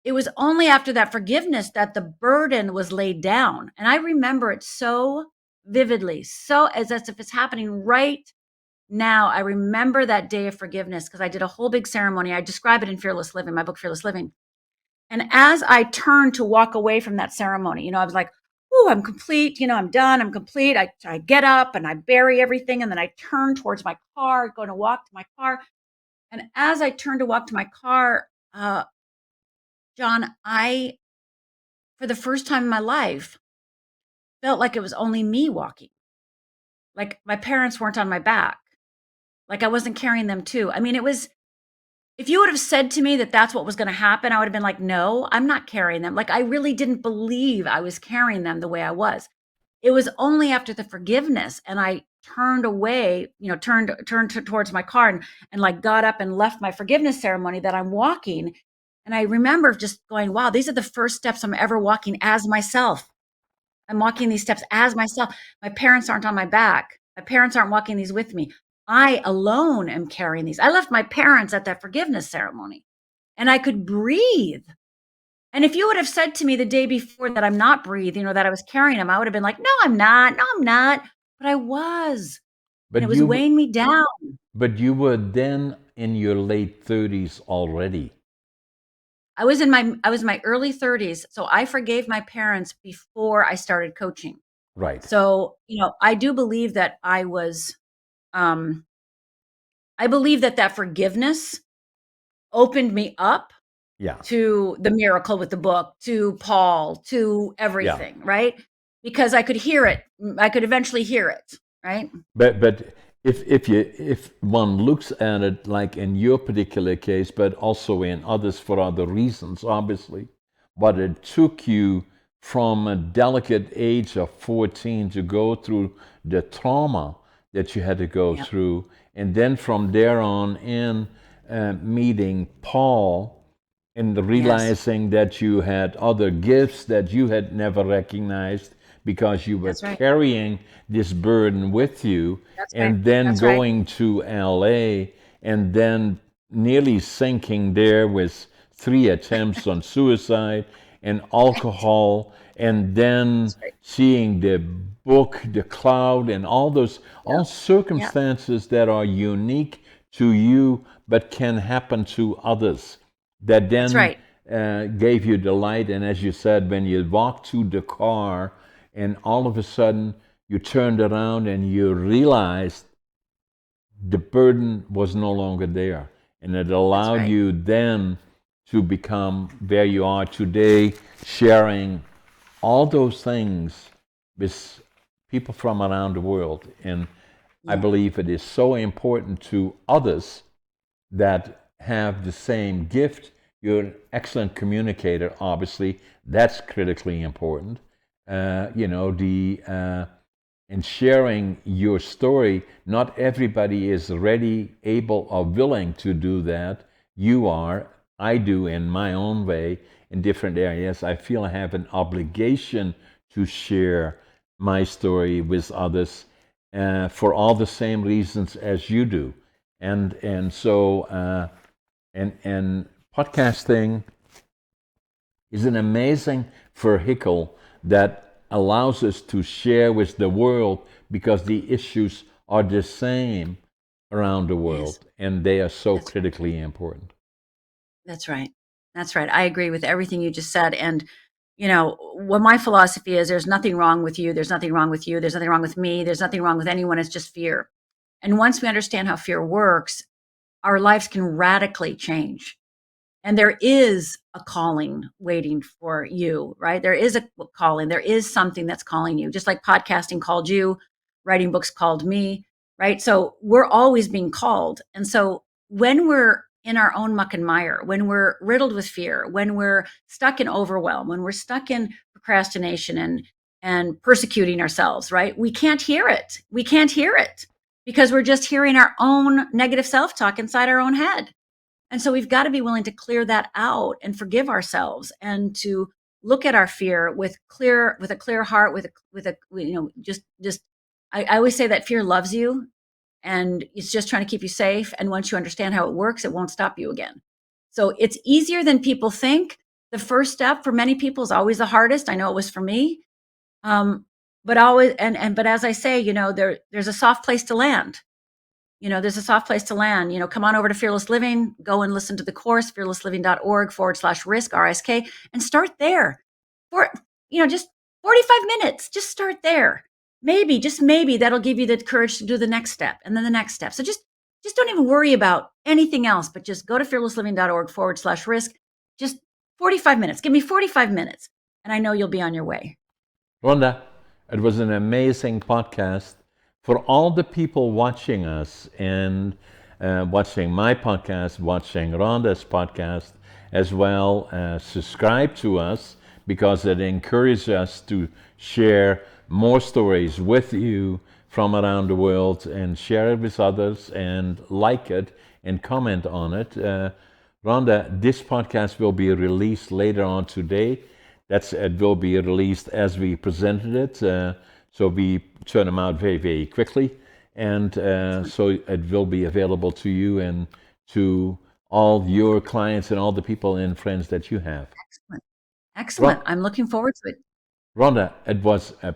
It was only after that forgiveness that the burden was laid down. And I remember it so vividly, so as if it's happening right now. I remember that day of forgiveness because I did a whole big ceremony. I describe it in Fearless Living, my book, Fearless Living. And as I turned to walk away from that ceremony, I was like, oh, I'm complete. I'm done. I'm complete. I get up and I bury everything. And then I turn towards my car, going to walk to my car. And as I turned to walk to my car, John, for the first time in my life, felt like it was only me walking. Like my parents weren't on my back. Like I wasn't carrying them too. I mean, if you would have said to me that that's what was going to happen, I would have been like, no, I'm not carrying them. Like I really didn't believe I was carrying them the way I was. It was only after the forgiveness and I turned away, turned towards my car and like got up and left my forgiveness ceremony that I'm walking. And I remember just going, wow, these are the first steps I'm ever walking as myself. I'm walking these steps as myself. My parents aren't on my back. My parents aren't walking these with me. I alone am carrying these. I left my parents at that forgiveness ceremony and I could breathe. And if you would have said to me the day before that I'm not breathing or that I was carrying them, I would have been like, no, I'm not. No, I'm not. But I was. And it But was you, weighing me down. but you were then in your late 30s already. I was in my early 30s. So I forgave my parents before I started coaching. Right. So, I do believe that um, I believe that forgiveness opened me up Yeah. to the miracle with the book, to Paul, to Yeah. everything, right? Because I could hear it. I could eventually hear it, right? But if one looks at it like in your particular case, but also in others for other reasons, obviously, but it took you from a delicate age of 14 to go through the trauma that you had to go Yeah, through, and then from there on in meeting Paul and yes, realizing that you had other gifts that you had never recognized because you were that's right. carrying this burden with you, That's right. and then That's right. going to LA and then nearly sinking there with 3 attempts on suicide and alcohol, and then That's right. seeing the book, The Cloud, and all those, Yeah, all yeah, circumstances that are unique to you but can happen to others, that that's then right. gave you delight. And as you said, when you walked to the car and all of a sudden you turned around and you realized the burden was no longer there. And it That's allowed right. you then to become where you are today, sharing all those things with people from around the world. And I Yeah. believe it is so important to others that have the same gift. You're an excellent communicator, obviously. That's critically important. You know, in sharing your story, not everybody is ready, able, or willing to do that. You are. I do in my own way in different areas. I feel I have an obligation to share my story with others for all the same reasons as you do. And podcasting is an amazing vehicle that allows us to share with the world because the issues are the same around the world Yes. and they are so That's right. critically important. That's right. That's right. I agree with everything you just said. And, what my philosophy is, there's nothing wrong with you. There's nothing wrong with you. There's nothing wrong with me. There's nothing wrong with anyone. It's just fear. And once we understand how fear works, our lives can radically change. And there is a calling waiting for you, right? There is a calling. There is something that's calling you, just like podcasting called you, writing books called me, right? So we're always being called. And so when we're in our own muck and mire, when we're riddled with fear, when we're stuck in overwhelm, when we're stuck in procrastination and persecuting ourselves, right? We can't hear it. We can't hear it because we're just hearing our own negative self-talk inside our own head. And so we've got to be willing to clear that out and forgive ourselves and to look at our fear with a clear heart, with a, just, I always say that fear loves you and it's just trying to keep you safe. And once you understand how it works, it won't stop you again. So it's easier than people think. The first step for many people is always the hardest. I know it was for me. But always, but as I say, there's a soft place to land. There's a soft place to land. Come on over to Fearless Living, go and listen to the course, fearlessliving.org/risk, RSK, and start there. For, just 45 minutes, just start there. Maybe, just maybe that'll give you the courage to do the next step and then the next step. So just don't even worry about anything else, but just go to fearlessliving.org/risk. Just 45 minutes. Give me 45 minutes, and I know you'll be on your way. Rhonda, it was an amazing podcast. For all the people watching us and watching my podcast, watching Rhonda's podcast as well, subscribe to us because it encourages us to share more stories with you from around the world and share it with others and like it and comment on it. Rhonda, this podcast will be released later on today. It will be released as we presented it. So we turn them out very, very quickly. And so it will be available to you and to all your clients and all the people and friends that you have. Excellent. Ron- Excellent. I'm looking forward to it. Rhonda, it was a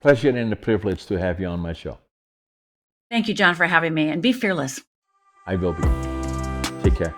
pleasure and a privilege to have you on my show. Thank you, John, for having me, and be fearless. I will be. Take care.